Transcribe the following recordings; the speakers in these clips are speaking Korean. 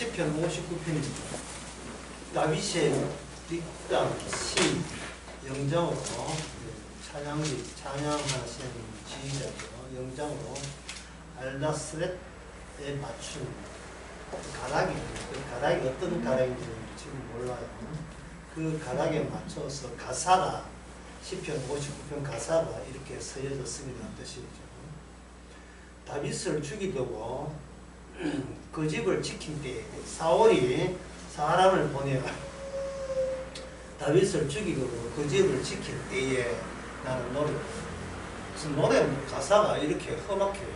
10편 59편입니다. 다윗의 뒷담 시 영장으로 찬양하시는 지휘자죠. 영장으로 알다스렛에 맞춘 가락이, 그 가락이 어떤 가락인지 지금 몰라요. 그 가락에 맞춰서 가사가 10편 59편 가사가 이렇게 서여졌습니다. 뜻이죠. 다윗을 죽이려고 그 집을 지킨 때에 사울이 사람을 보내어 다윗을 죽이려고 그 집을 지킬 때에 나는 노래 가사가 이렇게 험악해요.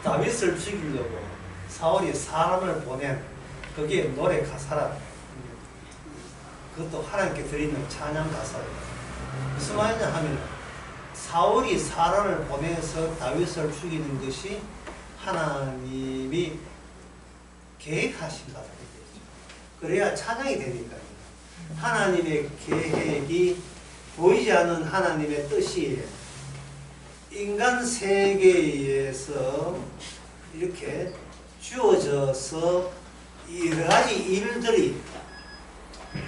다윗을 죽이려고 사울이 사람을 보낸 그게 노래 가사라. 그것도 하나님께 드리는 찬양 가사예요. 무슨 말이냐 하면 사울이 사람을 보내서 다윗을 죽이는 것이 하나님이 계획하신 거다. 그래야 찬양이 되니까요. 하나님의 계획이 보이지 않는 하나님의 뜻이 인간 세계에서 이렇게 주어져서 여러 가지 일들이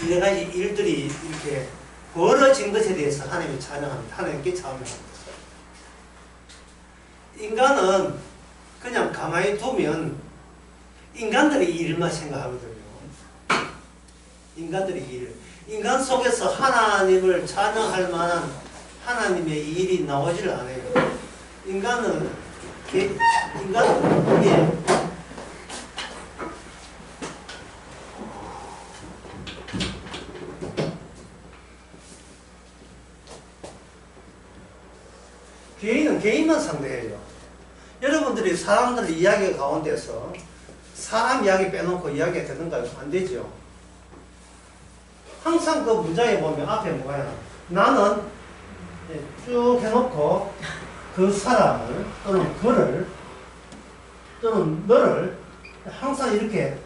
이렇게 벌어진 것에 대해서 하나님이 찬양합니다. 하나님께 찬양합니다. 인간은 그냥 가만히 두면 인간들의 일만 생각하거든요. 인간들의 일. 인간 속에서 하나님을 찬양할 만한 하나님의 일이 나오질 않아요. 인간은 이게 개인은 개인만 상대해요. 여러분들이 사람들 이야기 가운데서 사람 이야기 빼놓고 이야기가 되는가요? 안 되죠. 항상 그 문장에 보면 앞에 뭐가 있나? 나는 쭉 해놓고 그 사람을 또는 그를 또는 너를 항상 이렇게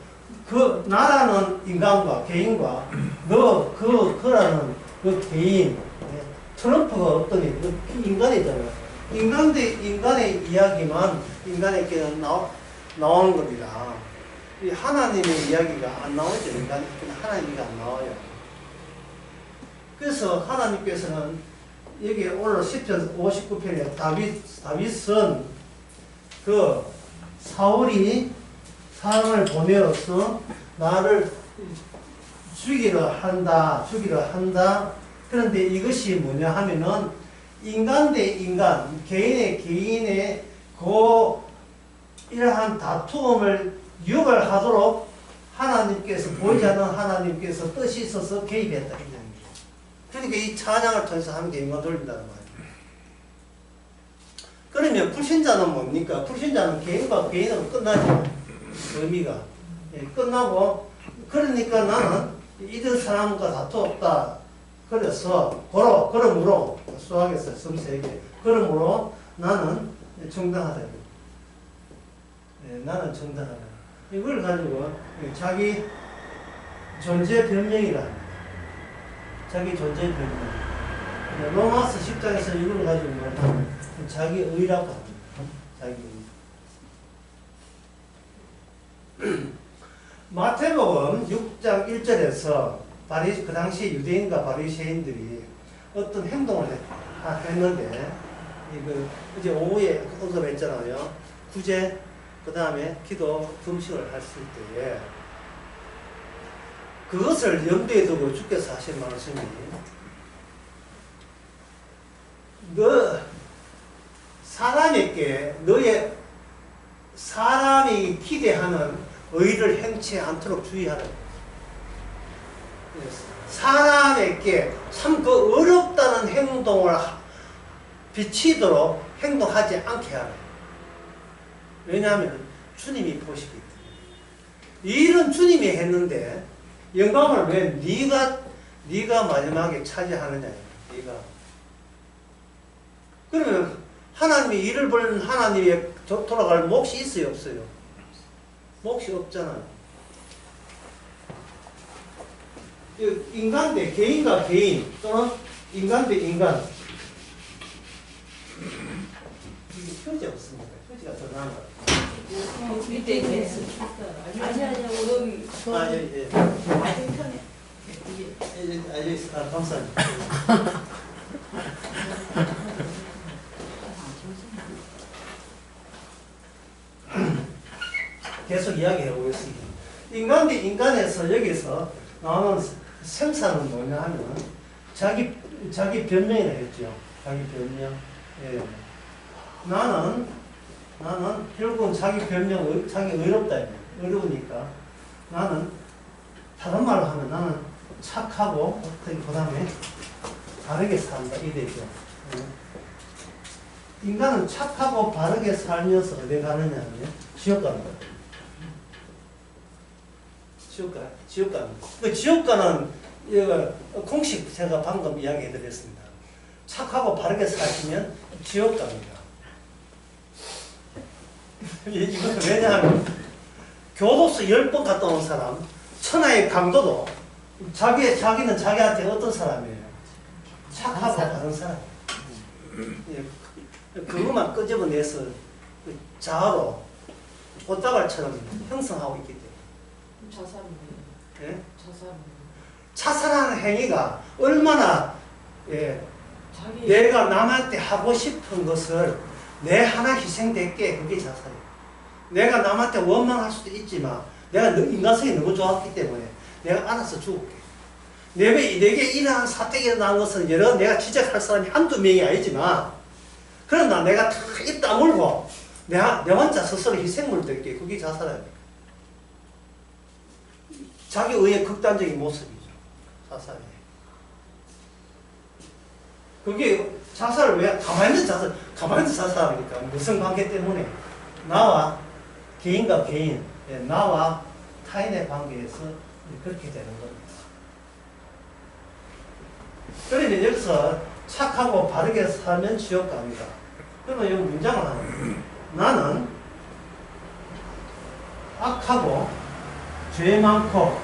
그 나라는 인간과 개인과 그라는 그 개인 트럼프가 어떤 인간이잖아요. 인간의 이야기만 인간에게는 나오는 겁니다. 이 하나님의 이야기가 안 나오죠. 인간에게는 하나님이 안 나와요. 그래서 하나님께서는 여기 오늘 10편 59편에 다윗은 그 사울이 사람을 보내어서 나를 죽이려 한다. 그런데 이것이 뭐냐 하면은 인간 대 인간, 개인의 이러한 다툼을 유발하도록 하나님께서 보이지 않는 하나님께서 뜻이 있어서 개입했다. 그러니까 이 찬양을 통해서 하나님께 영광 돌린다는 말이에요. 그러면 불신자는 뭡니까? 불신자는 개인과 개인으로 끝나죠. 의미가. 끝나고 그러니까 나는 이들 사람과 다투 없다. 그래서 그러므로 수학에서 섬세하게 그러므로 나는 정당하다. 나는 정당하다. 이걸 가지고 자기 존재 변명이라. 자기 존재 변명. 로마서 10장에서 이걸 가지고 말하면 자기 의라고 합니다. 자기 의. 마태복음 6장 1절에서 그 당시 유대인과 바리새인들이 어떤 행동을 했는데 이제 오후에 언급했잖아요. 구제, 그 다음에 기도, 금식을 했을 때에 그것을 염두에 두고 주께서 하신 말씀이 너의 사람이 기대하는 의를 행치 않도록 주의하라. 사람에게 참 그 어렵다는 행동을 비치도록 행동하지 않게 하라. 왜냐하면 주님이 보시기 때문에. 이 일은 주님이 했는데 영광을 왜 네가 마지막에 차지하느냐. 네가. 그러면 하나님이 일을 벌는 하나님이 돌아갈 몫이 있어요, 없어요? 몫이 없잖아요. 인간 대 개인과 개인 또는 인간 대 인간. 이게 표지 없습니다. 표지가 더 나은 것 같아요. 밑에 있네. 아니야, 여기. 아, 예, 예. 맞은편에. 감사합니다. 계속 이야기해 보겠습니다. 인간 대 인간에서 여기서 나오는 생사는 뭐냐 하면 자기 변명이라 했죠. 자기 변명. 예. 나는 결국은 자기 변명, 자기 의롭다. 의로우니까 나는 다른 말로 하면 나는 착하고 그 다음에 바르게 산다. 이 되죠. 예. 인간은 착하고 바르게 살면서 어디 가느냐 하면 지옥 가는 거예요. 지옥 가는 거. 그 지옥 가는 공식 제가 방금 이야기해 드렸습니다. 착하고 바르게 사시면 지옥 갑니다. 이것도 왜냐하면 교도소 10번 갔다 온 사람, 천하의 강도도 자기는 자기한테 어떤 사람이에요? 착하고 바른 사람. 그것만 끄집어내서 자아로 꽃다발처럼 형성하고 있기 때문에. 자살이네요. 예? 자살이네요. 자살하는 행위가 얼마나 내가 남한테 하고 싶은 것을 내 하나 희생될게 그게 자살이에요. 내가 남한테 원망할 수도 있지만 내가 인간성이 너무 좋았기 때문에 내가 알아서 죽을게. 내게 이러한 사태가 일어난 것은 내가 지적할 사람이 한두 명이 아니지만 그러나 내가 다 입 다물고 내 혼자 스스로 희생물 될게 그게 자살이에요. 자기 의의 극단적인 모습이죠. 자살이. 그게 자살을 왜 가만히 있는 자살하니까 무슨 관계 때문에 나와 개인과 개인, 나와 타인의 관계에서 그렇게 되는 겁니다. 그러면 여기서 착하고 바르게 살면 지옥 갑니다. 그러면 이 문장을 하는 나는 악하고 죄 많고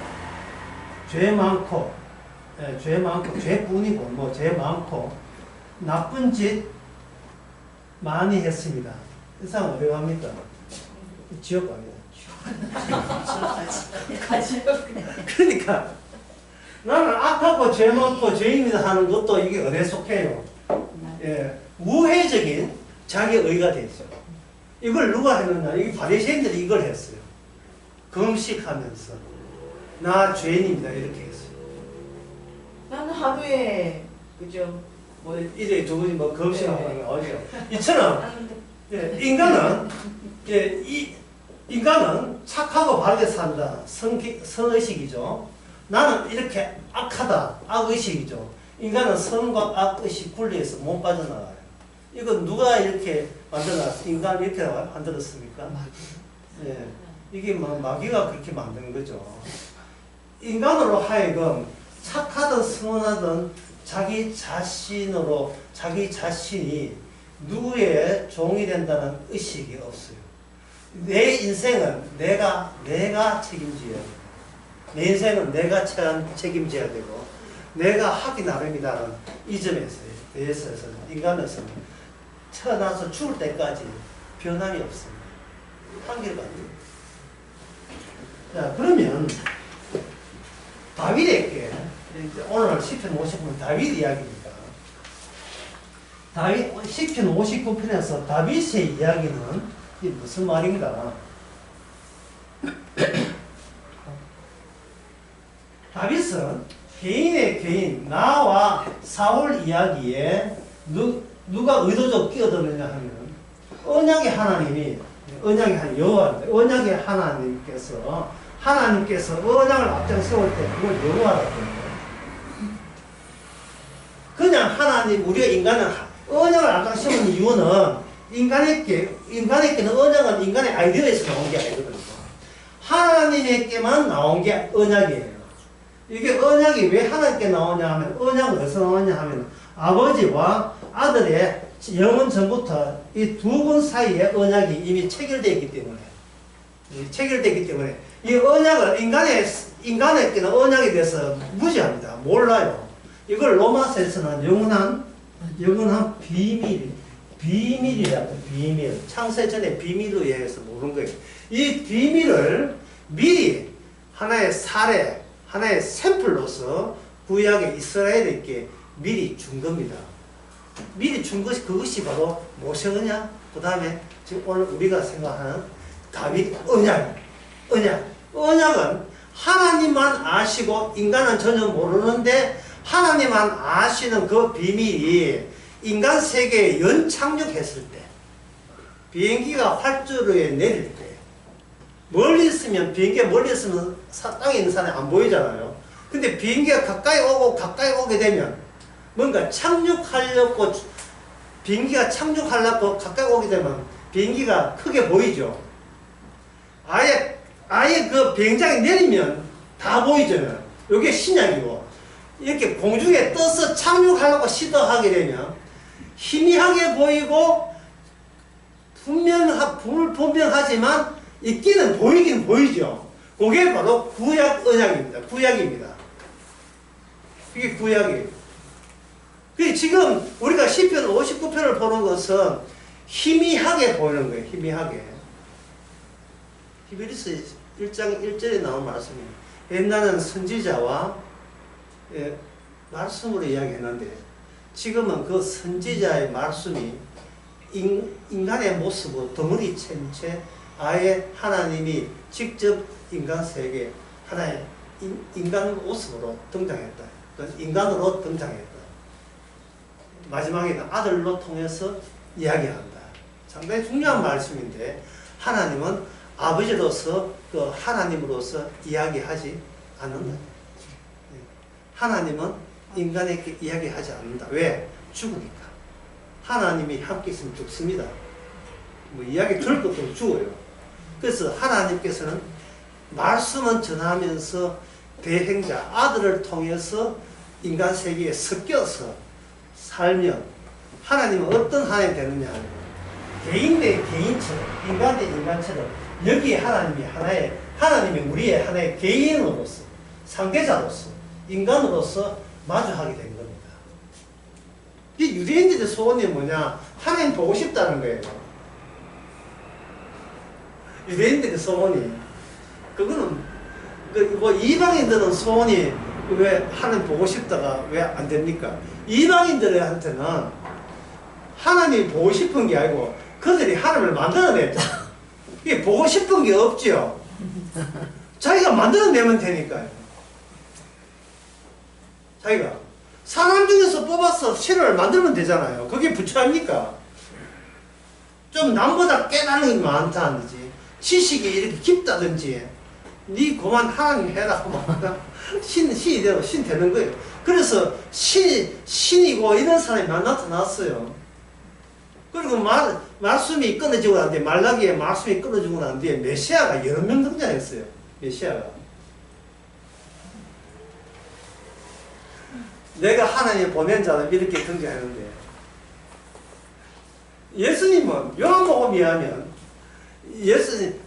죄뿐이고 뭐 죄 많고 나쁜 짓 많이 했습니다. 이 사람 어디 갑니까? 지옥 갑니다. 그러니까 나는 악하고 죄 많고 죄입니다 하는 것도 이게 어디에 속해요? 예, 우회적인 자기 의가 되죠. 이걸 누가 했느냐? 이게 바리새인들이 이걸 했어요. 금식하면서 나 죄인입니다 이렇게 했어요. 나는 하루에 그죠? 뭐 이제 두 분이 뭐 금식하는 게 어디요? 이처럼 인간은 착하고 바르게 산다. 선의식이죠. 나는 이렇게 악하다. 악의식이죠. 인간은 선과 악의식 분리해서 못 빠져나가요. 이건 누가 이렇게 만들어놨어요? 인간이 이렇게 만들었습니까? 예. 이게 마귀가 그렇게 만든 거죠. 인간으로 하여금 착하든 선하든 자기 자신이 누구의 종이 된다는 의식이 없어요. 내 인생은 내가 책임져야 돼요. 내 인생은 내가 책임져야 되고 내가 하기 나름이다는 이 점에 대해서는 인간으로서는 태어나서 죽을 때까지 변함이 없습니다. 한결같아요. 자, 그러면 다윗에게 오늘 시편 59편 다윗 이야기입니다. 시편 59편에서 다윗의 이야기는 이게 무슨 말인가? 다윗은 개인의 개인 나와 사울 이야기에 누가 의도적으로 끼어드느냐 하면 언약의 하나님이 여호와입니다. 언약의 하나님께서 언약을 앞장 세울 때 그걸 여호와라고 해요. 그냥 하나님 우리가 인간은 언약을 앞장 세우는 이유는 인간에게는 언약은 인간의 아이디어에서 나온 게 아니거든요. 하나님에게만 나온 게 언약이에요. 이게 언약이 왜 하나님께 나오냐 하면 언약은 어디서 나오냐 하면 아버지와 아들의 영원 전부터 이 두 분 사이에 언약이 이미 체결되어 있기 때문에 이 언약을 인간에게는 언약에 대해서 무지합니다. 몰라요. 이걸 로마서에서는 영원한 비밀이라고. 비밀. 창세 전에 비밀로 얘기해서 모르는 거예요. 이 비밀을 미리 하나의 사례, 하나의 샘플로서 구약의 이스라엘에게 미리 준 겁니다. 미리 준 것이 그것이 바로 모세언약, 그 다음에 지금 오늘 우리가 생각하는 다윗 언약. 언약은 하나님만 아시고 인간은 전혀 모르는데 하나님만 아시는 그 비밀이 인간 세계에 연착륙했을 때, 비행기가 활주로에 내릴 때, 멀리 있으면, 비행기가 멀리 있으면 땅에 있는 사람이 안 보이잖아요. 근데 비행기가 가까이 오게 되면 뭔가 착륙하려고, 비행기가 착륙하려고 가까이 오게 되면 비행기가 크게 보이죠. 아예 그 비행장에 내리면 다 보이잖아요. 이게 신약이고, 이렇게 공중에 떠서 착륙하려고 시도하게 되면 희미하게 보이고 불분명하지만 있기는 보이긴 보이죠. 그게 바로 구약 언약입니다. 구약입니다. 그게 구약이에요. 그게 지금 우리가 시편 59편을 보는 것은 희미하게 보이는 거예요. 희미하게. 히브리서 1장 1절에 나온 말씀입니다. 옛날에는 선지자와 말씀으로 이야기했는데 지금은 그 선지자의 말씀이 인간의 모습으로 덩어리 채인 채 아예 하나님이 직접 인간 세계에 하나의 인간 모습으로 등장했다. 인간으로 등장했다. 마지막에는 아들로 통해서 이야기한다. 상당히 중요한 말씀인데 하나님은 아버지로서 그 하나님으로서 이야기하지 않는다. 하나님은 인간에게 이야기하지 않는다. 왜? 죽으니까. 하나님이 함께 있으면 죽습니다. 뭐 이야기 들을 것도 없고 죽어요. 그래서 하나님께서는 말씀은 전하면서 대행자 아들을 통해서 인간 세계에 섞여서 살면 하나님은 어떤 하나님이 되느냐 하면 개인 대 개인처럼 인간 대 인간처럼 여기에 하나님이 우리의 하나의 개인으로서 상대자로서 인간으로서 마주하게 된 겁니다. 이 유대인들의 소원이 뭐냐? 하나님 보고 싶다는 거예요. 유대인들의 소원이 그거는 뭐 이방인들은 소원이 왜 하나님 보고 싶다가 왜 안 됩니까? 이방인들한테는 하나님이 보고 싶은 게 아니고 그들이 하나님을 만들어냈죠. 이게 보고 싶은 게 없죠. 자기가 만들어내면 되니까요. 자기가 사람 중에서 뽑아서 신을 만들면 되잖아요. 그게 부처 아닙니까? 좀 남보다 깨달은 게 많다든지 지식이 이렇게 깊다든지 니 그만 하나님 해라 하면 신이 되고 신 되는 거예요. 그래서 신이고 이런 사람이 나타났어요. 그리고 말씀이 끊어지고 난 뒤에 말라기에 말씀이 끊어지고 난 뒤에 메시아가 여러 명 등장했어요. 메시아가. 내가 하나님 보낸 자는 이렇게 등장했는데 예수님은 요한복음에 하면 예수님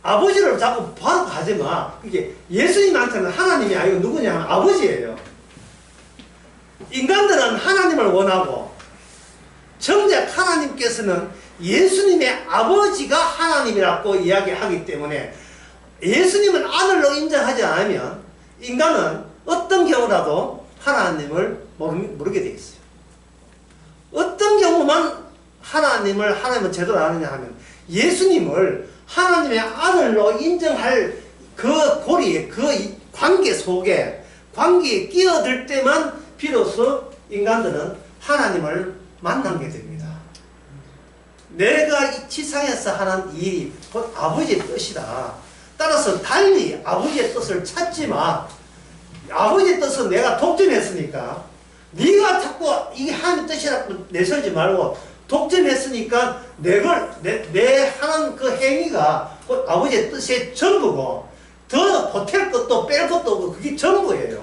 아버지를 자꾸 바로 가지 마. 이게 예수님한테는 하나님이 아니고 누구냐 하면 아버지예요. 인간들은 하나님을 원하고 정작 하나님께서는 예수님의 아버지가 하나님이라고 이야기하기 때문에 예수님은 아들로 인정하지 않으면 인간은 어떤 경우라도 하나님을 모르게 되어 있어요. 어떤 경우만 하나님을 제대로 아느냐 하면 예수님을 하나님의 아들로 인정할 그 고리, 그 관계 속에 관계에 끼어들 때만 비로소 인간들은 하나님을 만나게 됩니다. 내가 이 지상에서 하는 일이 곧 아버지의 뜻이다. 따라서 달리 아버지의 뜻을 찾지 마. 아버지의 뜻은 내가 독점했으니까 네가 자꾸 이게 하나님의 뜻이라고 내설지 말고 독점했으니까 내 하는 그 행위가 곧 아버지의 뜻의 전부고 더 보탤 것도 뺄 것도 없고 그게 전부예요.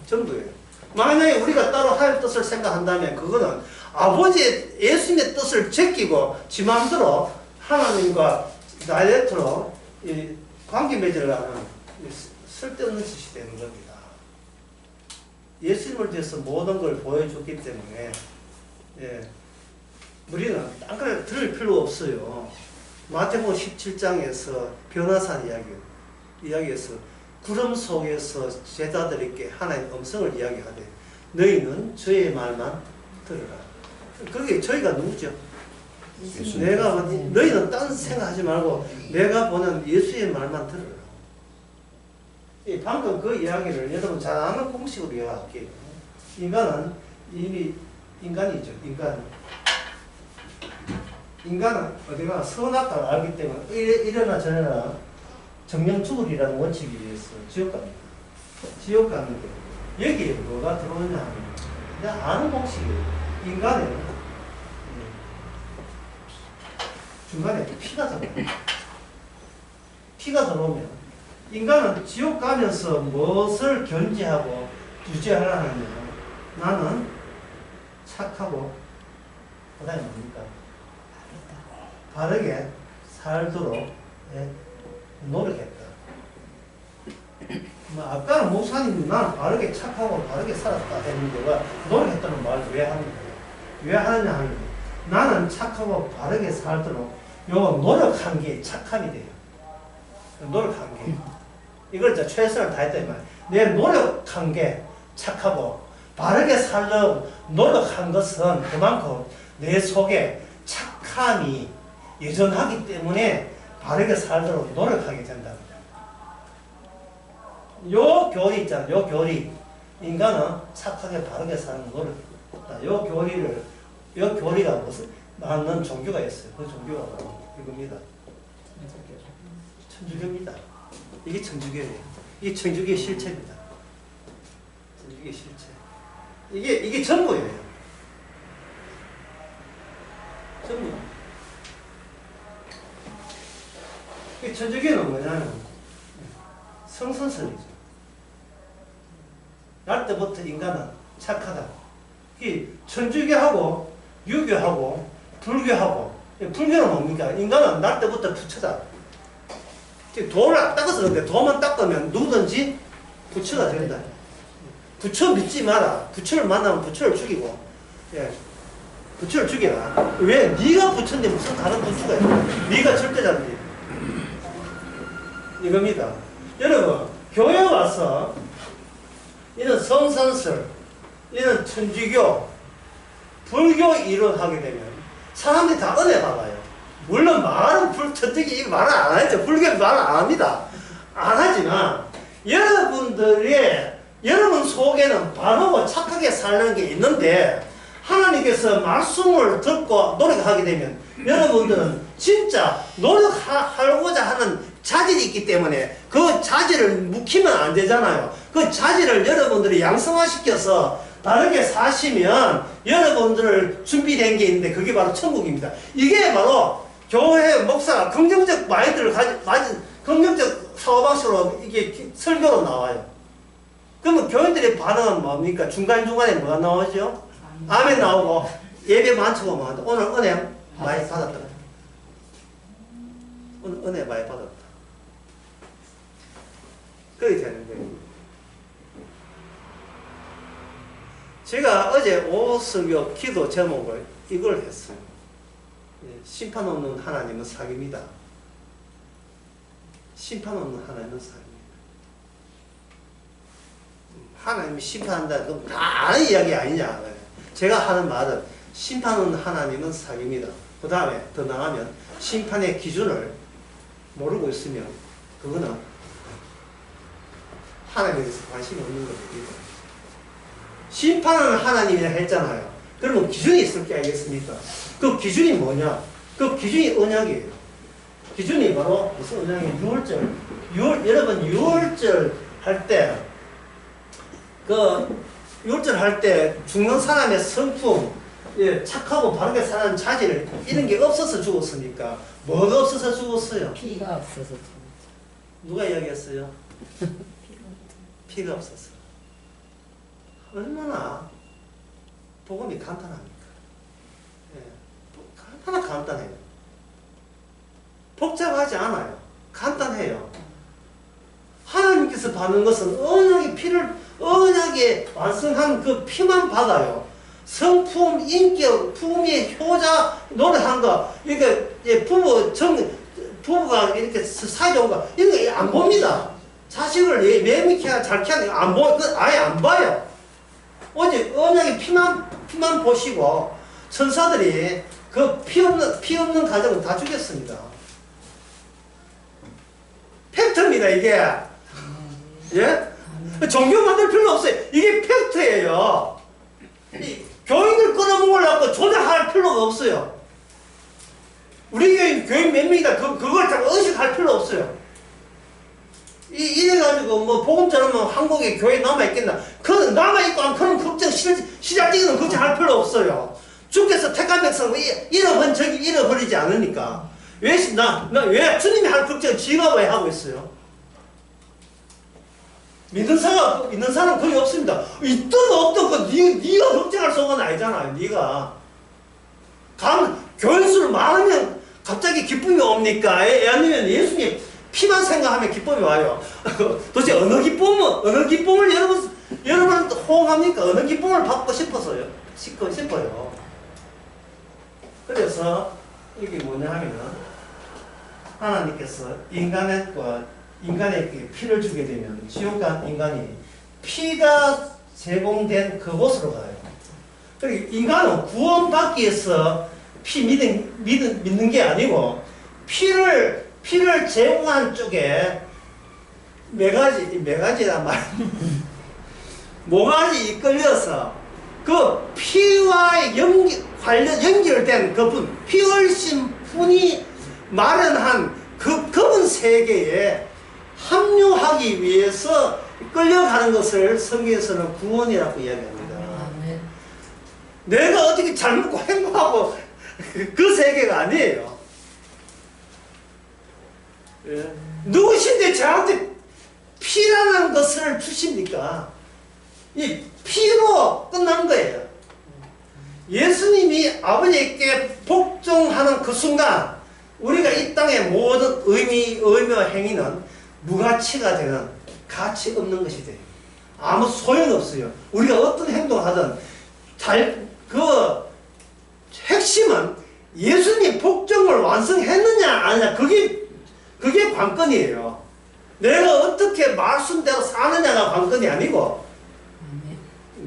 전부예요. 만약에 우리가 따로 하나님의 뜻을 생각한다면 그거는 아버지의 예수님의 뜻을 제끼고 지 마음대로 하나님과 다이렉트로 관계 맺으려고 하는 쓸데없는 짓이 되는 겁니다. 예수님을 위해서 모든 걸 보여줬기 때문에 우리는 딴 걸 들을 필요 없어요. 마태복음 17장에서 변화산 이야기에서 구름 속에서 제자들에게 하나님의 음성을 이야기하되 너희는 저의 말만 들으라. 그게 저희가 누구죠? 내가 너희는 딴 생각하지 말고 내가 보는 예수의 말만 들으라. 방금 그 이야기를 여러분 잘 아는 공식으로 이야기할게요. 인간은 이미 인간이죠. 인간은 어디가 선악과를 알기 때문에 이러나 저러나 정령추구리라는 원칙에 의해서 지옥 갑니다. 지옥 가는데 여기에 뭐가 들어오냐 하면 내가 아는 공식이에요. 인간은 중간에 피가 들어옵니다. 피가 들어오면 인간은 지옥 가면서 무엇을 견지하고 유지하려 하냐면 나는 착하고 그 다음에 뭡니까? 바르게 살도록 노력했다. 아까는 목사님이 난 바르게 착하고 바르게 살았다 했는데 왜 노력했다는 말을 왜 하는 거예요? 왜 하느냐 하면 나는 착하고 바르게 살도록 요 노력한 게 착함이 돼요. 노력한 게 이걸 이제 최선을 다했다 이 말이에요. 내 노력한 게 착하고 바르게 살려고 노력한 것은 그만큼 내 속에 착함이 여전하기 때문에 바르게 살도록 노력하게 된다. 요 교리 있잖아요. 요 교리. 인간은 착하게 바르게 사는 노력. 요 교리가 무슨 맞는 종교가 있어요. 그 종교가 바로 이겁니다. 천주교입니다. 이게 천주교예요. 이게 천주교의 실체입니다. 천주교의 실체. 이게 전부예요. 전부. 이 천주교는 뭐냐면 성선설이죠. 날 때부터 인간은 착하다. 이 천주교하고 유교하고 불교하고 불교는 뭡니까? 인간은 날 때부터 부처다. 도를 안 닦아서 그런데 도만 닦으면 누구든지 부처가 된다. 부처 믿지 마라. 부처를 만나면 부처를 죽이고, 부처를 죽이라. 왜? 네가 부처인데 무슨 다른 부처가 있어? 네가 절대자인데. 이겁니다. 여러분, 교회 와서 이런 성선설, 이런 천주교, 불교 이론하게 되면 사람들이 다 은혜 받아요. 물론 말은 천주교 말을 안 하죠. 불교 말을 안 합니다. 안 하지만 여러분 속에는 바르고 착하게 사는 게 있는데 하나님께서 말씀을 듣고 노력하게 되면 여러분들은 진짜 노력하고자 하는 자질이 있기 때문에 그 자질을 묵히면 안 되잖아요. 그 자질을 여러분들이 양성화시켜서 다르게 사시면 여러분들 준비된 게 있는데 그게 바로 천국입니다. 이게 바로 교회 목사가 긍정적 마인드를 가진 긍정적 사고방식으로 이게 설교로 나와요. 그러면 교인들의 반응은 뭡니까? 중간중간에 뭐가 나오죠? 아멘 나오고 예배 많죠. 오늘 은혜 많이 받았다. 오늘 은혜 많이 받았다. 그렇게 되는 거예요. 제가 어제 오석교 기도 제목을 이걸 했어요. 심판 없는 하나님은 사기입니다. 심판 없는 하나님은 사기입니다. 하나님이 심판한다. 그럼 다 아는 이야기 아니냐. 제가 하는 말은 심판 없는 하나님은 사기입니다. 그 다음에 더 나가면 심판의 기준을 모르고 있으면 그거는 하나님에 대해서 관심이 없는 겁니다. 심판은 하나님이라 했잖아요. 그러면 기준이 있을 게 아니겠습니까? 그 기준이 뭐냐? 그 기준이 언약이에요. 기준이 바로 무슨 언약이에요? 유월절. 여러분 유월절 할 때 유월절 할 때 죽는 사람의 성품, 착하고 바르게 사는 자질 이런 게 없어서 죽었으니까 뭐가 없어서 죽었어요? 피가 없어서. 누가 이야기했어요? 피가 없어서. 얼마나 복음이 간단합니까? 얼마나 간단해요. 복잡하지 않아요. 간단해요. 하나님께서 받는 것은 언약의 피를 언약에 완성한 그 피만 받아요. 성품, 인격, 품위, 효자 노력한 거, 이게 부부가 이렇게 사이좋은 거, 이런 거 안 봅니다. 자식을 매미케 잘 키우는 거 안 보, 아예 안 봐요. 오직 언약의 피만 보시고 천사들이 그 피 없는 가정을 다 죽였습니다. 팩트입니다, 이게. 예? 종교 만들 필요 없어요. 이게 팩트예요. 교인을 끌어모으려고 조작할 필요가 없어요. 우리 교인 몇 명이다. 그걸 자꾸 의식할 필요 없어요. 이래가지고, 뭐, 복음처럼 한국에 교회 남아있겠나. 남아있고, 그런 걱정, 시작적인 걱정할 필요 없어요. 주께서 택한 백성, 잃어버린 적이 잃어버리지 않으니까. 왜 주님이 할 걱정을 지가 왜 하고 있어요? 믿는 사람 거의 없습니다. 있든 없든 네가 걱정할 소건 아니잖아요. 네가 교인 수를 많으면 갑자기 기쁨이 옵니까? 아니면 예수님 피만 생각하면 기쁨이 와요. 도대체 어느 기쁨을 여러분 호응합니까? 어느 기쁨을 받고 싶어요. 그래서 이게 뭐냐 하면은 하나님께서 인간에게 피를 주게 되면 지옥 간 인간이 피가 제공된 그곳으로 가요. 그리고 인간은 구원받기 위해서 피 믿는 게 아니고 피를 제공한 쪽에 매가지란 말 모가지 이끌려서 그 피와 연결된 그분 피얼신 분이 마련한 그분 세계에 합류하기 위해서 끌려가는 것을 성경에서는 구원이라고 이야기합니다. 내가 어떻게 잘 먹고 행복하고 그 세계가 아니에요. 누구신데 저한테 피라는 것을 주십니까? 이 피로 끝난 거예요. 예수님이 아버지께 복종하는 그 순간 우리가 이 땅의 모든 의미와 행위는 무가치가 되는 가치 없는 것이 돼요. 아무 소용없어요. 우리가 어떤 행동을 하든 그 핵심은 예수님 복종을 완성했느냐 아니냐 그게 관건이에요. 내가 어떻게 말씀대로 사느냐가 관건이 아니고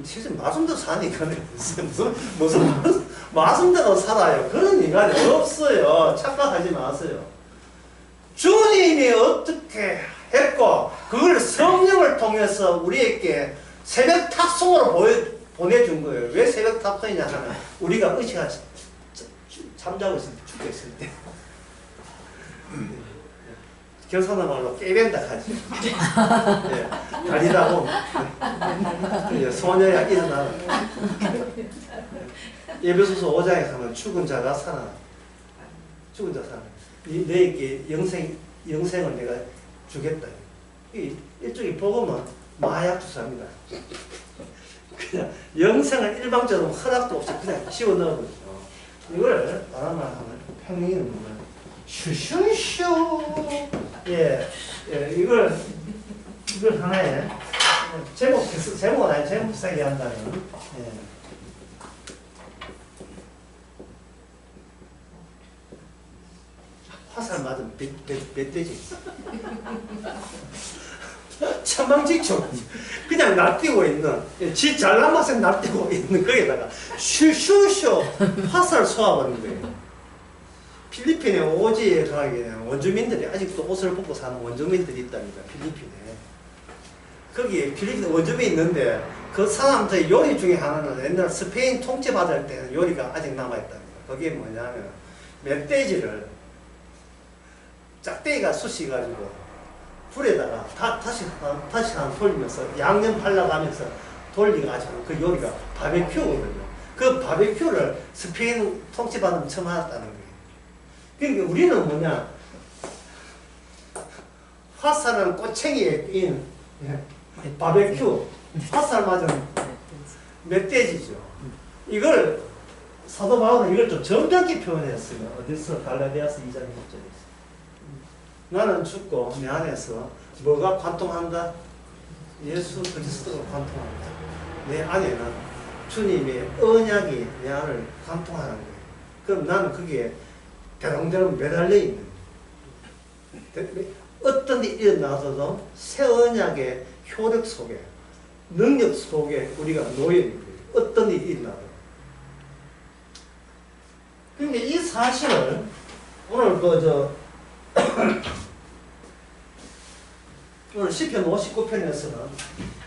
실제 말씀대로 사니까 무슨 말씀대로 살아요. 그런 인간이 없어요. 착각하지 마세요. 주님이 어떻게 했고 그걸 성령을 통해서 우리에게 새벽 탁송으로 보내준 거예요. 왜 새벽 탁송이냐 하면 우리가 의식가 잠자고 있을 때 죽겠을 때 경상도 말로 깨벤다 하지. 예, 다리라고 소녀야 일어나. 예배소서 5장에 가면 죽은 자가 살아나. 너에게 영생을 내가 주겠다. 일종의 복음은 마약 주사입니다. 그냥 영생을 일방적으로 허락도 없이 그냥 집어넣어버리죠. 이걸 바람만 하면 평행이는 뭐야? 슈슈슈. 이걸 하나의 제목은 아니 제목 비싸게 한다면. 화살 맞으면 멧돼지. 천방지축. 그냥 날뛰고 있는, 지 잘난 맛에 날뛰고 있는 거기다가 슈슈슈 화살 쏘아버린 거예요. 필리핀에 오지에 가게 원주민들이 아직도 옷을 벗고 사는 원주민들이 있답니다. 필리핀에. 거기 필리핀 원주민이 있는데 그 사람들의 요리 중에 하나는 옛날 스페인 통치받을 때는 요리가 아직 남아있답니다. 그게 뭐냐면 멧돼지를 짝대기가 쑤시가지고 불에다가 다시 한 돌리면서 양념 발라가면서 돌리가지고 그 요리가 바베큐거든요. 그 바베큐를 스페인 통치받으면 처음 알았다는 거예요. 그러니까 우리는 뭐냐, 화살은 꼬챙이에 끼인 바베큐, 화살 맞은 멧돼지죠. 이걸 사도 바울은 이걸 좀 점잖게 표현했어요. 어디서? 갈라디아서 2장 6절에. 나는 죽고 내 안에서 뭐가 관통한다? 예수 그리스도가 관통한다. 내 안에는 주님의 언약이 내 안을 관통하는 거예요. 그럼 나는 거기에 대롱대롱 매달려 있는 거예요. 어떤 일이 일어나서도 새 언약의 효력 속에, 능력 속에 우리가 놓여 있는 거예요. 어떤 일이 일어나도. 그러니까 이 사실을 오늘 오늘 시편 59편에서는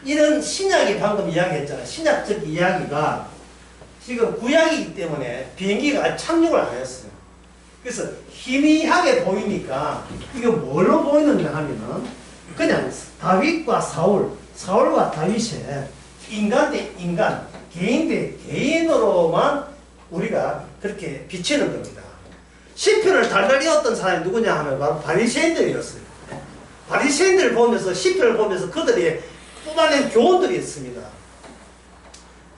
이런 신약이 방금 이야기했잖아요. 신약적 이야기가 지금 구약이기 때문에 비행기가 착륙을 안 했어요. 그래서 희미하게 보이니까 이거 뭘로 보이느냐 하면은 그냥 다윗과 사울과 다윗의 인간 대 인간, 개인 대 개인으로만 우리가 그렇게 비치는 겁니다. 시편을 달달 읽었던 사람이 누구냐 하면 바로 바리새인들이었어요. 바리새인들을 보면서 시편을 보면서 그들이 뽑아낸 교훈들이 있습니다.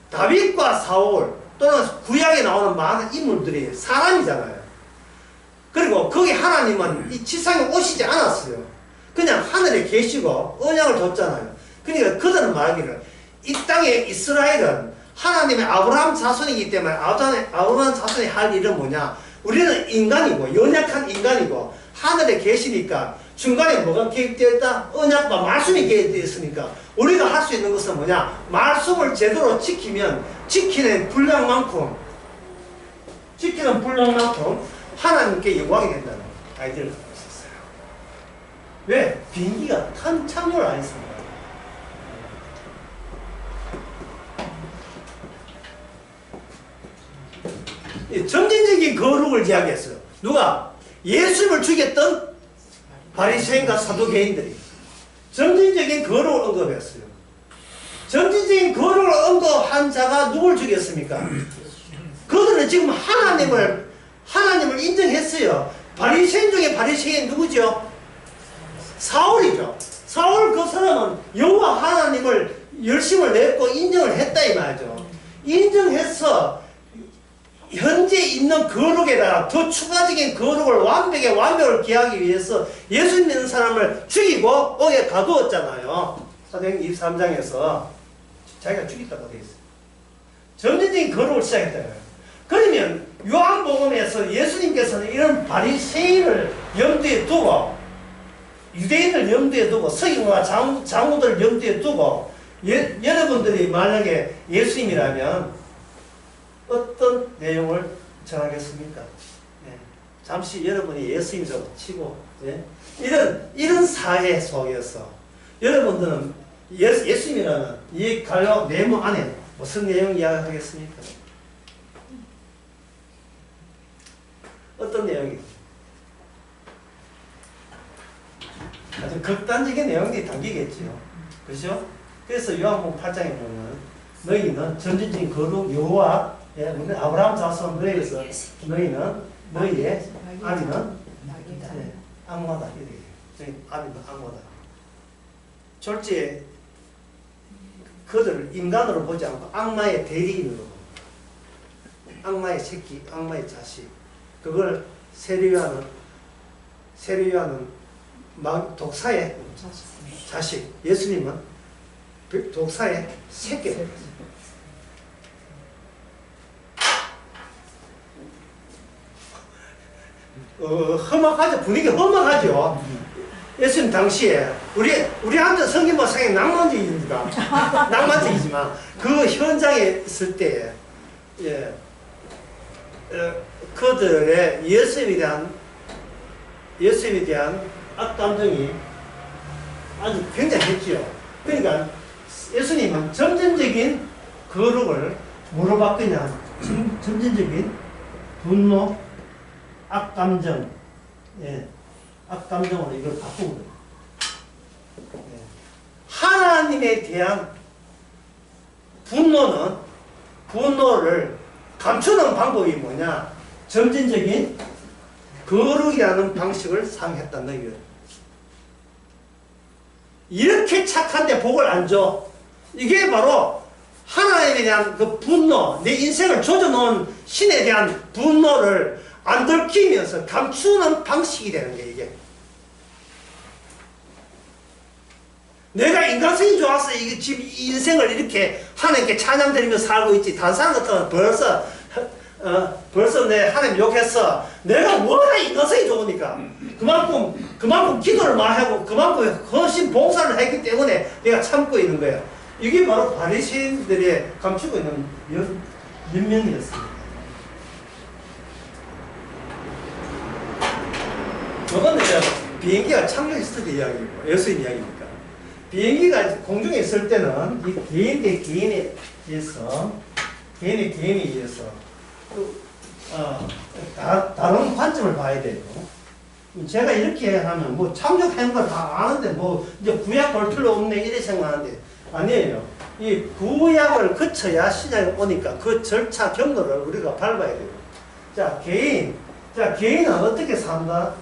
다윗과 사울 또는 구약에 나오는 많은 인물들이 사람이잖아요. 그리고 거기 하나님은 이 지상에 오시지 않았어요. 그냥 하늘에 계시고 언약을 줬잖아요. 그러니까 그들은 말하기를 이 땅의 이스라엘은 하나님의 아브라함 자손이기 때문에 아브라함 자손이 할 일은 뭐냐? 우리는 인간이고 연약한 인간이고 하늘에 계시니까 중간에 뭐가 개입되어 있다? 언약과 말씀이 개입되어 있으니까 우리가 할 수 있는 것은 뭐냐? 말씀을 제대로 지키는 분량만큼 하나님께 영광이 된다는 아이디어를 갖고 있었어요. 왜? 비행기가 착륙을 안 했습니다. 점진적인 거룩을 이야기했어요. 누가? 예수님을 죽였던 바리새인과 사두개인들이 점진적인 거룩을 언급했어요. 점진적인 거룩을 언급한 자가 누굴 죽였습니까? 그들은 지금 하나님을 인정했어요. 바리새인 중에 바리새인 누구죠? 사울이죠. 사울 그 사람은 여호와 하나님을 열심을 냈고 인정을 했다 이 말이죠. 인정해서 현재 있는 거룩에다가 더 추가적인 거룩을 완벽을 기하기 위해서 예수 믿는 사람을 죽이고 옥에 가두었잖아요. 사도행전 23장에서 자기가 죽였다고 되어 있어요. 점진적인 거룩을 시작했다고요. 그러면 요한복음에서 예수님께서는 이런 바리새인을 염두에 두고 유대인을 염두에 두고 서기관과 장로들을 염두에 두고 여러분들이 만약에 예수님이라면 어떤 내용을 전하겠습니까? 네. 잠시 여러분이 예수님이라고 치고 이런 사회 속에서 여러분들은 예수님이라는 이 갈로 네모 안에 무슨 내용 이야기하겠습니까? 어떤 내용이? 아주 극단적인 내용들이 담기겠죠. 그렇죠? 그래서 요한복음 8장에 보면 너희는 전진적인 거룩 여호와 아브라함 자손 너희에서 너희는 너희의 아비는 악마다 이렇게 저희 아비는 악마다. 졸지에 그들을 인간으로 보지 않고 악마의 대리인으로 악마의 새끼, 악마의 자식 그걸 세례요한은 독사의 자식, 예수님은 독사의 새끼. 험악하죠. 분위기 험악하죠. 예수님 당시에 우리한테 성경 상에 낭만적이지만 그 현장에 있을 때 그들의 예수님에 대한 악감정이 아주 굉장했지요. 그러니까 예수님은 점진적인 거룩을 뭐로 바꾸냐? 점진적인 분노, 악감정, 악감정으로 이걸 바꾸는 거예요. 하나님에 대한 분노를 감추는 방법이 뭐냐? 점진적인 거룩이라는 방식을 사용했다는 거예요. 이렇게 착한데 복을 안 줘. 이게 바로 하나님에 대한 그 분노, 내 인생을 조져놓은 신에 대한 분노를 안 들키면서 감추는 방식이 되는 거예요, 이게. 내가 인간성이 좋아서 이게 지금 이 인생을 이렇게 하나님께 찬양드리며 살고 있지. 다른 사람 같으면 벌써 내 하나님 욕했어. 내가 워낙 인간성이 좋으니까. 그만큼 기도를 많이 하고, 그만큼 헌신 봉사를 했기 때문에 내가 참고 있는 거야. 이게 바로 바리새인들이 감추고 있는 면면이었습니다. 저건 이제 비행기가 착륙했을 때 이야기고, 예수의 이야기니까. 비행기가 공중에 있을 때는 이 개인에 의해서 다른 관점을 봐야 돼요. 제가 이렇게 하면 뭐 착륙한 걸 다 아는데 뭐 이제 구약 볼 필요 없네 이래 생각하는데 아니에요. 이 구약을 거쳐야 시장에 오니까 그 절차 경로를 우리가 밟아야 돼요. 자, 개인은 어떻게 산다?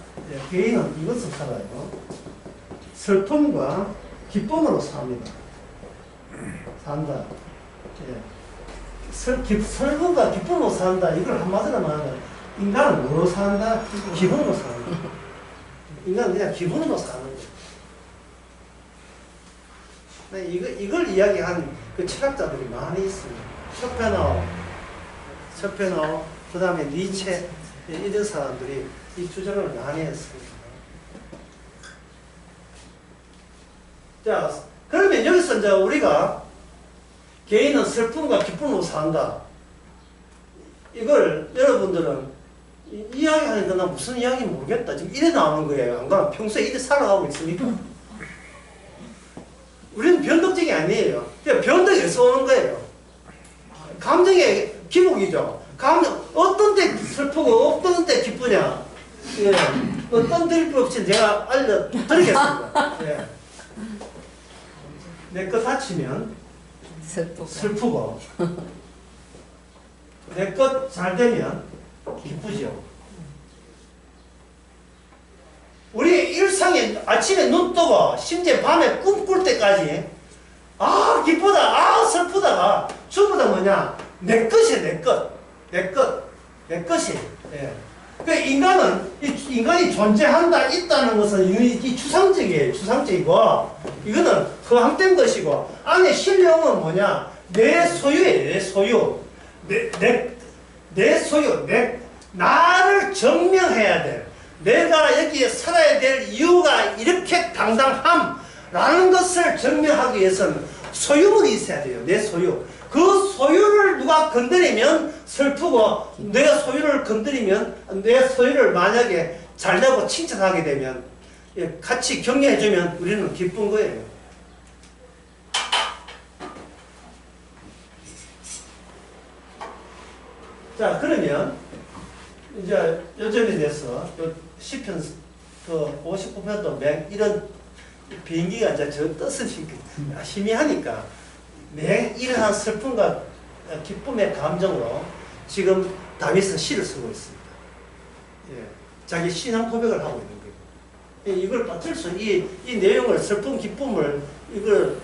개인은 이것을 살아요. 슬픔과 기쁨으로 삽니다. 산다. 슬픔과 기쁨으로 산다. 이걸 한마디로 말하면 인간은 뭐로 산다? 기분으로 산다. 인간은 그냥 기분으로 사는 거예요. 이걸 이야기한 그 철학자들이 많이 있습니다. 쇼펜하우, 그 다음에 니체, 이런 사람들이 이 주장을 많이 했습니다. 자, 그러면 여기서 이제 우리가 개인은 슬픔과 기쁨으로 산다. 이걸 여러분들은 이야기하니까 나 무슨 이야기 모르겠다. 지금 이래 나오는 거예요. 안 그러면 평소에 이래 살아가고 있으니까. 우리는 변덕적이 아니에요. 그냥 변덕에서 오는 거예요. 감정의 기복이죠. 어떤 때 슬프고 어떤 때 기쁘냐. 예. 어떤 드립 없이 제가 알려드리겠습니다. 예. 내 것 다치면 슬프고 내 것 잘 되면 기쁘죠. 우리 일상에 아침에 눈 뜨고 심지어 밤에 꿈 꿀 때까지 아 기쁘다 아 슬프다가 전부 다 뭐냐 내 것이야 내 것이. 예. 그 인간이 존재한다 있다는 것은 이 추상적이에요. 추상적이고 이거는 허황된 것이고 안에 실령은 뭐냐 내 소유예요. 내 소유. 내 소유. 나를 증명해야 돼. 내가 여기에 살아야 될 이유가 이렇게 당당함라는 것을 증명하기 위해서는 소유물이 있어야 돼요. 내 소유. 그 소유를 누가 건드리면 슬프고 내가 소유를 건드리면 내 소유를 만약에 잘되고 칭찬하게 되면 같이 격려해주면 우리는 기쁜 거예요. 자, 그러면 이제 요즘에 대해서 시편 그 59편도 이런 비행기가 이제 저 뜻을 힘이 하니까 이러한 슬픔과 기쁨의 감정으로 지금 다윗은 시를 쓰고 있습니다. 예, 자기 신앙 고백을 하고 있는 거예요. 이걸 빠뜨릴 수, 이 내용을 슬픔, 기쁨을 이걸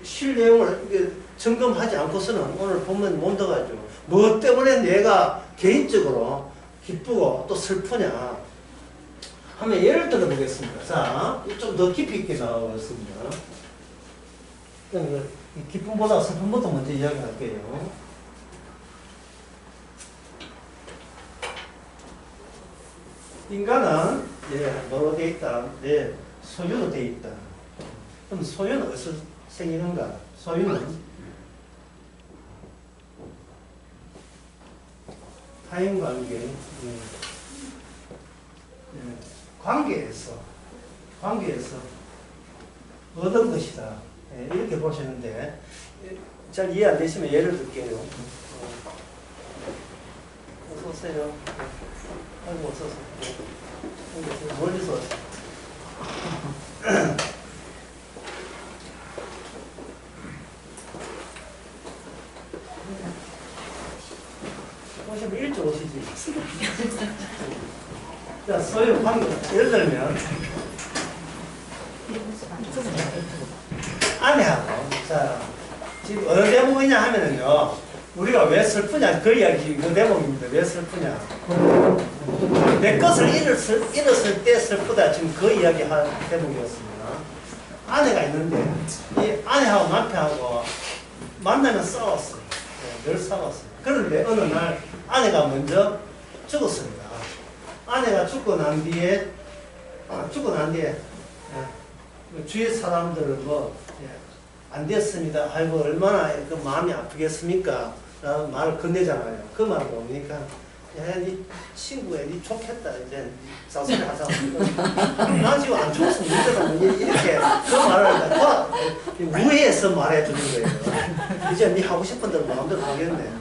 실 내용을 점검하지 않고서는 오늘 보면 못 들어가죠. 뭐 때문에 내가 개인적으로 기쁘고 또 슬프냐 하면 예를 들어 보겠습니다. 자, 좀 더 깊이 있게 나와봤습니다. 기쁨보다 슬픔부터 먼저 이야기할게요. 인간은 뭐로 되어 있다? 소유로 되어 있다. 그럼 소유는 어디서 생기는가? 소유는 타인관계, 관계에서 얻은 것이다. 이렇게 보시는데 잘 이해 안 되시면 예를 들게요. 어서 오세요. 아이고 어서 오세요. 멀리서 오시면 일찍 오시지. 자, 소유 관계 예를 들면 아내하고 자 지금 어느 대목이냐 하면은요 우리가 왜 슬프냐 그 이야기 그 대목입니다. 왜 슬프냐 내 것을 잃었을 때 슬프다 지금 그 이야기 한 대목이었습니다. 아내가 있는데 이 아내하고 남편하고 만나면 싸웠어요. 늘 싸웠어요. 그런데 어느 날 아내가 먼저 죽었습니다. 아내가 죽고 난 뒤에 주위 사람들은 안 됐습니다. 아이고 얼마나 그 마음이 아프겠습니까? 라는 말을 건네잖아요. 그 말은 뭡니까? 야, 니 친구야, 니 좋겠다. 이제 싸우지 하자. 나 지금 안 죽었어. 문제가 뭐니? 이렇게 그 말을 갖고 우회해서 말해주는 거예요. 이제 니 하고 싶은 대로 마음대로 하겠네.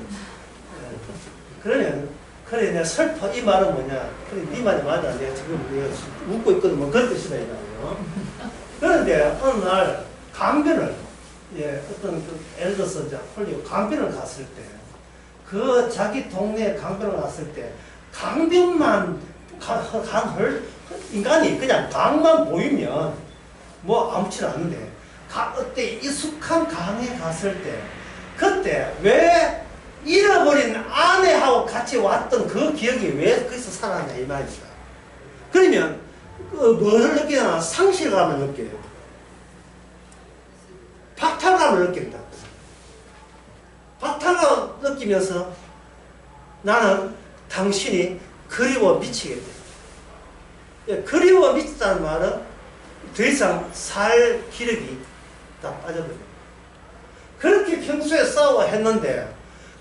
그러면 그래 내가 슬퍼. 이 말은 뭐냐? 그래 네 말이 맞아. 내가 지금 내가 웃고 있거든. 뭐 그런 뜻이다 이거예요. 그런데 어느 날 강변을 어떤 그 엘더스 홀리고 강변을 갔을 때 그 자기 동네 강변을 갔을 때 강변만 인간이 그냥 강만 보이면 뭐 아무렇지 않은데 어때 익숙한 강에 갔을 때 그때 왜 잃어버린 아내하고 같이 왔던 그 기억이 왜 거기서 살아나냐 이 말입니다. 그러면 뭐를 느끼나 상실감을 느껴요. 박탈감을 느낀다. 박탈감 느끼면서 나는 당신이 그리워 미치겠다. 그리워 미치다는 말은 더 이상 살 기력이 다 빠져버려요. 그렇게 평소에 싸워 했는데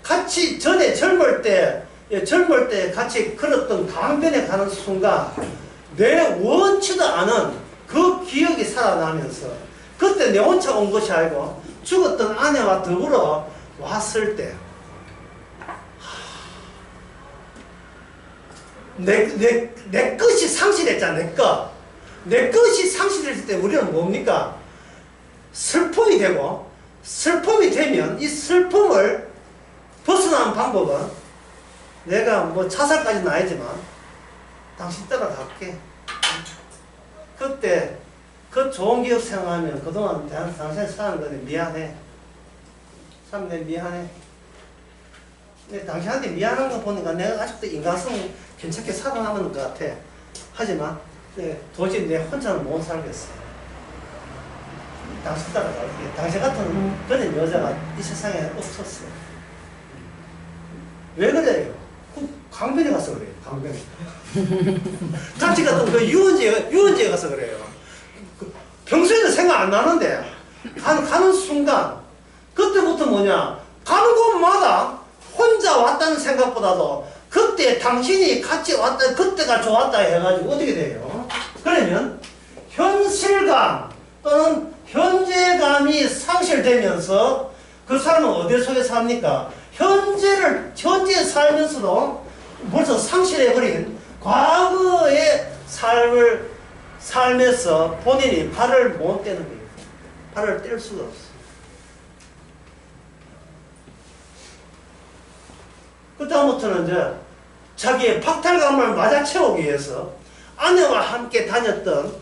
같이 전에 젊을 때 같이 걸었던 강변에 가는 순간 내 원치도 않은 그 기억이 살아나면서 그때 내 혼자 온 것이 아니고 죽었던 아내와 더불어 왔을 때 내 것이 상실했잖아. 내 것이 상실했을 때 우리는 뭡니까? 슬픔이 되고 슬픔이 되면 이 슬픔을 벗어나는 방법은 내가 뭐 자살까지는 아니지만 당신 따라갈게. 그때 그 좋은 기억 생각하면 그동안 당신 사는 거에 미안해. 참 내 미안해. 근데 당신한테 미안한 거 보니까 내가 아직도 인간성 괜찮게 살아남은 것 같아. 하지만 도저히 내 혼자는 못 살겠어. 당신 따라갈게. 당신 같은 그런 여자가 이 세상에 없었어. 왜 그래요? 그 강변에 가서 그래요. 강변에. 같이 갔던 그 유원지에 가서 그래요. 평소에는 생각 안 나는데 가는 순간 그때부터 뭐냐 가는 곳마다 혼자 왔다는 생각보다도 그때 당신이 같이 왔다 그때가 좋았다 해가지고 어떻게 돼요? 그러면 현실감 또는 현재감이 상실되면서 그 사람은 어디 속에 삽니까? 현재에 살면서도 벌써 상실해버린 과거의 삶에서 본인이 발을 못 떼는 거예요. 발을 뗄 수가 없어. 그 다음부터는 이제 자기의 박탈감을 맞아 채우기 위해서 아내와 함께 다녔던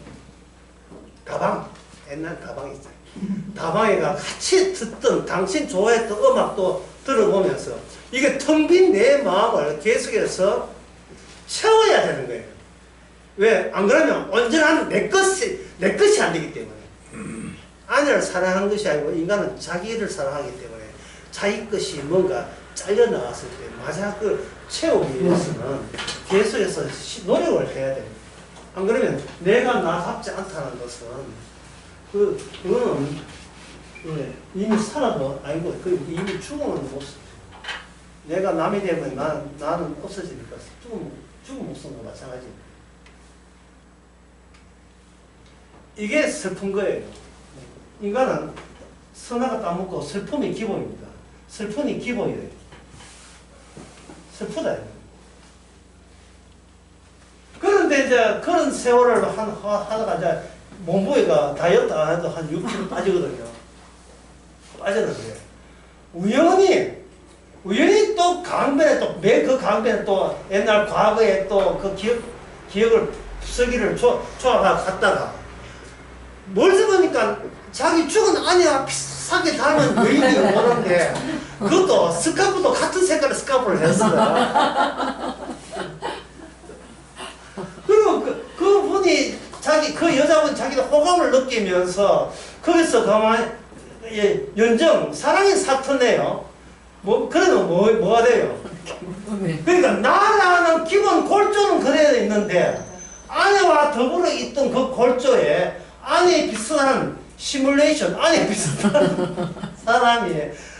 다방, 옛날 다방이 있어요. 다방에가 같이 듣던 당신 좋아했던 음악도 들어보면서 이게 텅 빈 내 마음을 계속해서 채워야 되는 거예요. 왜? 안 그러면 온전한 내 것이 안 되기 때문에. 아내를 사랑하는 것이 아니고 인간은 자기를 사랑하기 때문에 자기 것이 뭔가 잘려나갔을 때 마지막 그 채우기 위해서는 계속해서 노력을 해야 됩니다. 안 그러면 내가 나답지 않다는 것은 그거는 이미 살아도 아니고 이미 죽으면 못 써. 내가 남이 되면 나는 없어지니까 죽은 목숨과 마찬가지입니다. 이게 슬픈 거예요. 인간은 선악을 따먹고 슬픔이 기본입니다. 슬픔이 기본이에요. 슬프다. 그런데 이제 그런 세월을 하다가 이제 몸무게가 다이어트 안 해도 한 6kg 빠지거든요. 빠졌는데 우연히 또 강변에 그 강변에 또 옛날 과거에 또 그 기억을 쓰기를 조합하고 갔다가 멀리 보니까 자기 죽은 아내와 비슷하게 닮은 여인이 오는데 그것도 스카프도 같은 색깔의 스카프를 했어요. 그리고 그 분이 자기 그 그 여자분 자기도 호감을 느끼면서 거기서 가만히 연정 사랑의 사투네요. 그러면 뭐가 돼요? 그러니까 나라는 기본 골조는 그래야 있는데 아내와 더불어 있던 그 골조에 아내에 비슷한 시뮬레이션, 아내에 비슷한 사람이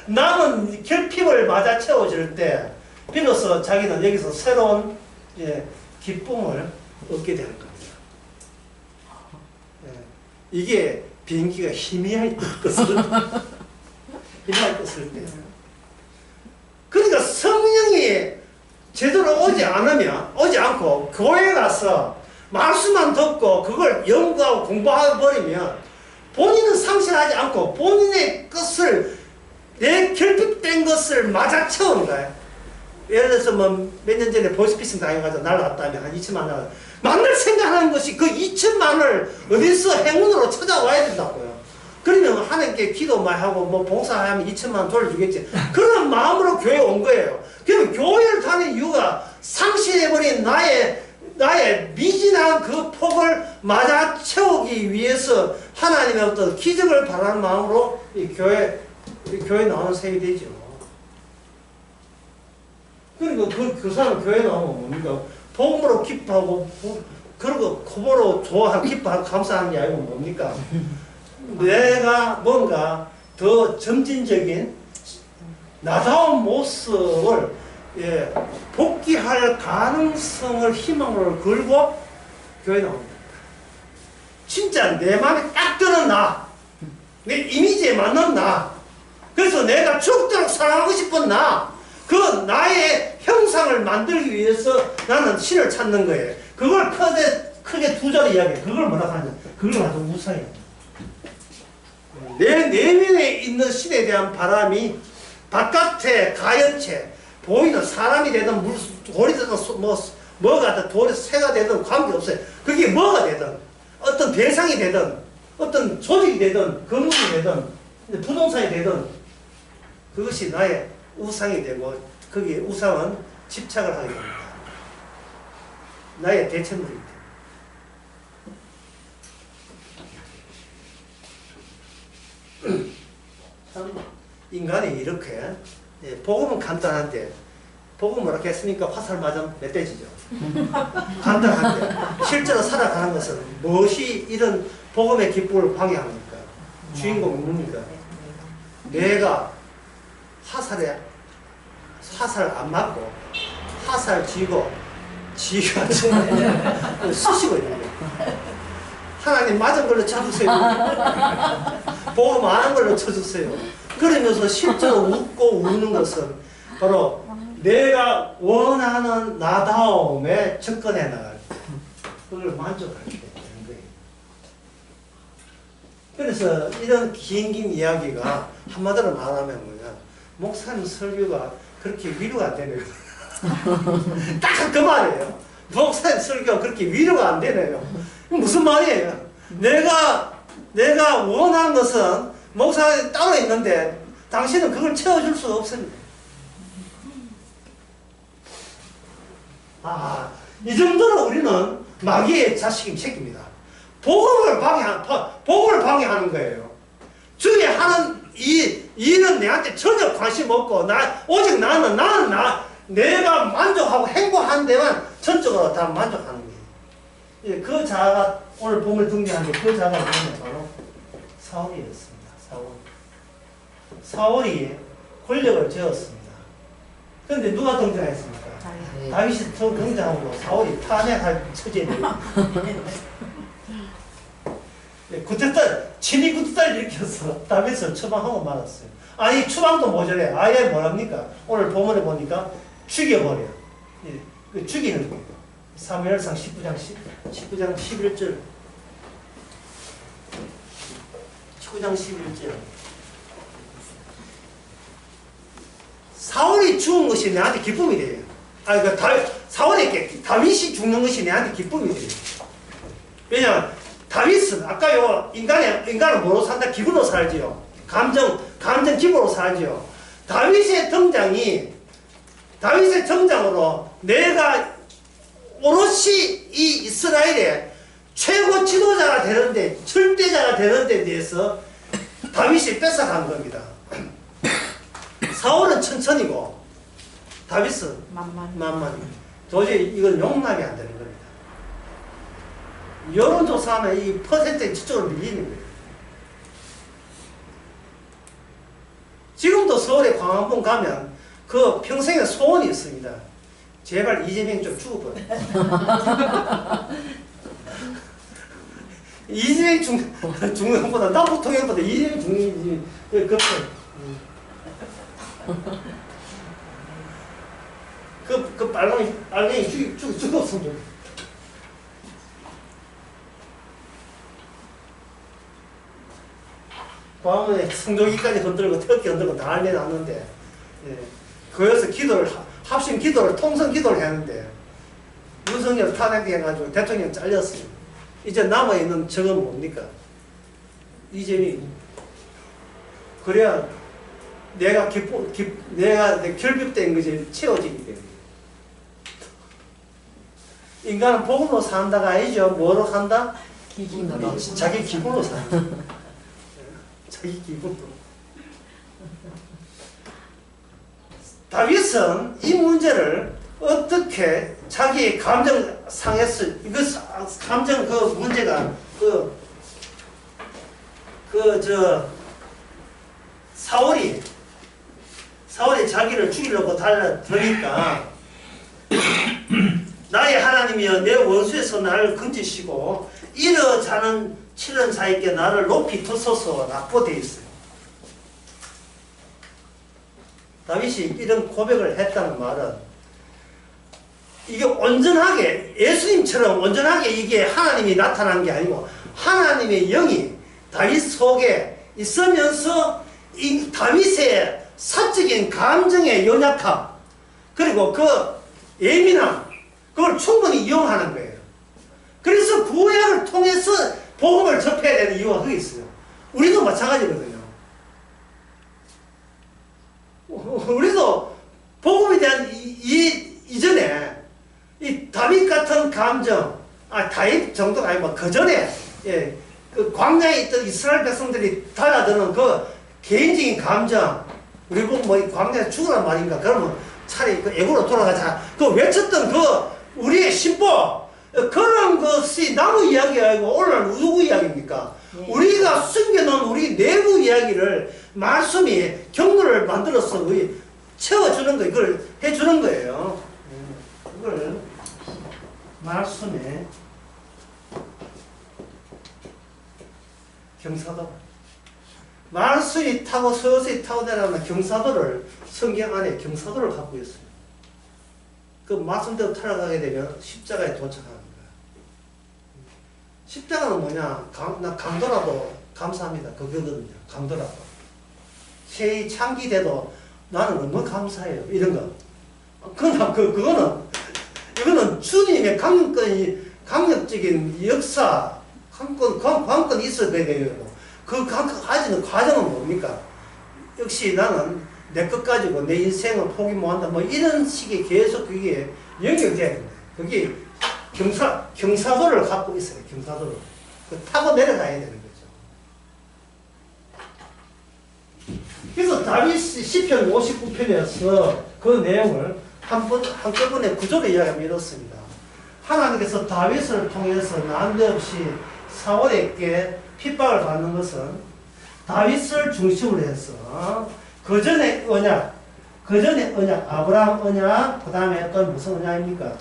남은 결핍을 맞아 채워줄 때 비로소 자기는 여기서 새로운 기쁨을 얻게 되는 겁니다. 이게 비행기가 희미할 뜻을 때. 그러니까 성령이 제대로 오지 않고 교회 가서 말씀만 듣고 그걸 연구하고 공부하고 버리면 본인은 상실하지 않고 본인의 것을 내 결핍된 것을 맞아 채우는 거예요. 예를 들어서 뭐 몇 년 전에 보이스피싱 당해가지고 날라갔다면 한 2천만 원 만날 생각하는 것이 그 2천만 원을 어디서 행운으로 찾아와야 된다고요. 그러면 하나님께 기도 많이 하고 뭐 봉사하면 2천만 원 돌려주겠지. 그런 마음으로 교회에 온 거예요. 그러면 교회를 다니는 이유가 상실해버린 나의 미진한 그 폭을 맞아 채우기 위해서 하나님의 어떤 기적을 바라는 마음으로 이 교회 나오는 셈이 되죠. 그리고 그 사람 교회 나오면 뭡니까? 복음으로 기뻐하고 그리고 코보로 좋아하고 기뻐하고 감사하는 게 아니고 뭡니까? 내가 뭔가 더 점진적인 나다운 모습을 복귀할 가능성을 희망으로 걸고 교회 나옵니다. 진짜 내 마음에 딱 드는 나, 내 이미지에 맞는 나, 그래서 내가 죽도록 사랑하고 싶은 나, 그 나의 형상을 만들기 위해서 나는 신을 찾는 거예요. 그걸 크게 두 자리 이야기해요. 그걸 뭐라고 하냐? 그걸 아주 우상이에요. 내 내면에 있는 신에 대한 바람이 바깥에 가연체, 보이는 사람이 되든 돌이 되든 뭐가 되든 돌이 새가 되든 관계없어요. 그게 뭐가 되든 어떤 대상이 되든 어떤 조직이 되든 건물이 되든 부동산이 되든 그것이 나의 우상이 되고 거기에 우상은 집착을 하게 됩니다. 나의 대체물이 참 인간이 이렇게 복음은 간단한데 복음 뭐라고 했습니까? 화살 맞으면 멧돼지죠. 간단한데 실제로 살아가는 것은 무엇이 이런 복음의 기쁨을 방해합니까? 주인공이 뭡니까? 내가 화살 안 맞고 화살 쥐고 지가 쑤시고 있는 거예요. 하나님 맞은 걸로 쳐주세요. 복음 안 한 걸로 쳐주세요. 그러면서 실제로 웃고 우는 것은 바로 내가 원하는 나다움에 접근해 나갈 때 그걸 만족할 때 되는 거예요. 그래서 이런 긴 이야기가 한마디로 말하면 뭐냐, 목사님 설교가 그렇게 위로가 안 되네요. 딱 그 말이에요. 목사님 설교가 그렇게 위로가 안 되네요. 무슨 말이에요? 내가 원하는 것은 목사님 따로 있는데 당신은 그걸 채워줄 수 없습니다. 이 정도로 우리는 마귀의 자식임 새끼입니다. 복음을 방해하는 거예요. 주의 하는 이 일은 내한테 전혀 관심 없고 오직 나는 내가 만족하고 행복한 데만 전적으로 다 만족하는 거예요. 그 자가 오늘 본문을 등장하는데 그 자가 누구냐? 바로 사울이었습니다. 사울이 권력을 쥐었습니다. 그런데 누가 등장했습니까? 다윗이 등장하고 사울이 탄핵할 처지예요. 친위 구태타를 일으켜서 다윗을 추방하고 말았어요. 아니 추방도 모자래. 아예 뭐랍니까? 오늘 본문에 보니까 죽여버려. 죽이는 거예요. 사무엘상 19장 11절 19장 11절 사울이 죽은 것이 내한테 기쁨이 돼요. 다윗이 죽는 것이 내한테 기쁨이 돼요. 왜냐하면 다윗은 아까요 인간은 뭐로 산다? 기분으로 살지요. 감정 기분으로 살지요. 다윗의 등장으로 내가 오롯이 이 이스라엘에 최고 지도자가 되는데, 절대자가 되는 데 대해서 다윗이 뺏어간 겁니다. 사울은 천천히고 다윗은 만만히. 도저히 이건 용납이 안 되는 겁니다. 여론조사하면 이 퍼센트가 저쪽으로 밀리는 거예요. 지금도 서울에 광화문 가면 그 평생의 소원이 있습니다. 제발 이재명이 좀 죽어버려. 이재명 죽는 것보다 남 부통령보다 이재명 죽는 게 급해. 그 빨갱이 죽었으면 좋겠어. 광화문에 성조기까지 흔들고 터키 흔들고 난리 났는데, 예. 거기서 기도를 합심 기도를 통성 기도를 했는데 윤석열 탄핵해가지고 대통령 잘렸어요. 이제 남아 있는 적은 뭡니까? 이재명. 그래야 내가 결핍된 것이 채워지기 때문에. 인간은 복음으로 산다가 아니죠. 뭐로 산다? 기분으로. 자기 기분으로 산다. 자기 기분으로. 다윗은 이 문제를 어떻게 자기 감정 상했어? 이거 감정 그 문제가 사울이 자기를 죽이려고 달려드니까 나의 하나님이여 내 원수에서 나를 건지시고 이러자는 치는 자에게 나를 높이 드소서 라고 되어 있어요. 다윗이 이런 고백을 했다는 말은 이게 온전하게 예수님처럼 온전하게 이게 하나님이 나타난 게 아니고 하나님의 영이 다윗 속에 있으면서 이 다윗의 사적인 감정의 연약함 그리고 그 예민함 그걸 충분히 이용하는 거예요. 그래서 구약을 통해서 복음을 접해야 되는 이유가 거기 있어요. 우리도 마찬가지거든요. 우리도 복음에 대한 이전에 이 다윗 같은 감정, 다윗 정도가 아니고 그 전에 그 광야에 있던 이스라엘 백성들이 달아드는 그 개인적인 감정, 우리 보고 뭐 광야에 죽으란 말인가? 그러면 차라리 그 애고로 돌아가자. 그 외쳤던 그 우리의 신보 그런 것이 나무 이야기가 아니고 오늘 누구 이야기입니까? 우리가 숨겨놓은 우리 내부 이야기를 말씀이 경로를 만들어서 채워주는 거 이걸 해주는 거예요. 이걸 말씀에 경사도 말씀이 타고 서서히 타고 내려가는 경사도를 성경 안에 경사도를 갖고 있어요. 그 말씀대로 타락하게 되면 십자가에 도착하는 거야. 십자가는 뭐냐? 나 강도라도 감사합니다. 그거거든요. 강도라도. 새이 창기돼도 나는 너무 감사해요. 이런 거. 이거는 주님의 강력적인 역사, 관건이 있어야 돼요. 그 가지는 과정은 뭡니까? 역시 나는 내 것 가지고 내 인생을 포기 못한다. 뭐 이런 식의 계속 그게 연결돼야 된다. 그게 경사도를 갖고 있어요. 경사도를. 타고 내려가야 되는 거죠. 그래서 다윗이 시편 59편에서 그 내용을 한꺼번에 구조로 이야기하면 이렇습니다. 하나님께서 다윗을 통해서 난데없이 사울에게 핍박을 받는 것은 다윗을 중심으로 해서 그 전에 언약, 아브라함 언약, 그 다음에 또 무슨 언약입니까?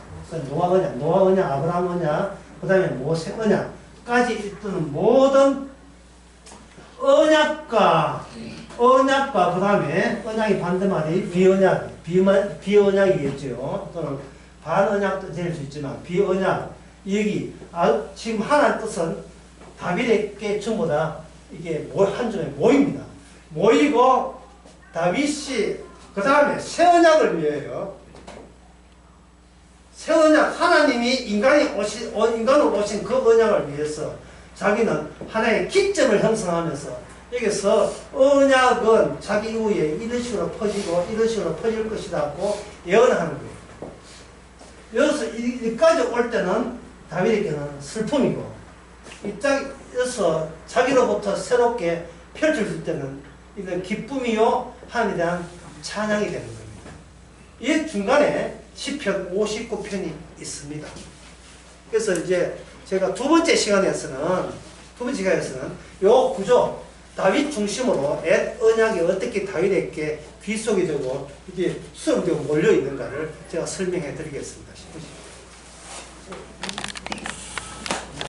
노아 언약, 아브라함 언약, 그 다음에 모세 언약까지 있던 모든 언약과 그 다음에 언약이 반대말이 비언약이겠죠. 또는 반언약도 될 수 있지만 비언약. 여기 지금 하나님 뜻은 다윗에게 전부 다 이게 한 점에 모입니다. 모이고 다윗이 그 다음에 새 언약을 위하여 새 언약 하나님이 인간으로 오신 그 언약을 위해서 자기는 하나의 기점을 형성하면서 여기서 언약은 자기 이후에 이런 식으로 퍼지고 이런 식으로 퍼질 것이라고 예언하는 거예요. 여기서 여기까지 올 때는 다윗에게는 슬픔이고 입장에서 자기로부터 새롭게 펼쳐질 때는 이런 기쁨이요 하나님에 대한 찬양이 되는 겁니다. 이 중간에 시편 59편이 있습니다. 그래서 이제 제가 두 번째 시간에서는 요 구조 다윗 중심으로 옛 언약이 어떻게 다윗에게 귀속이 되고 이게 수용되고 몰려 있는가를 제가 설명해 드리겠습니다.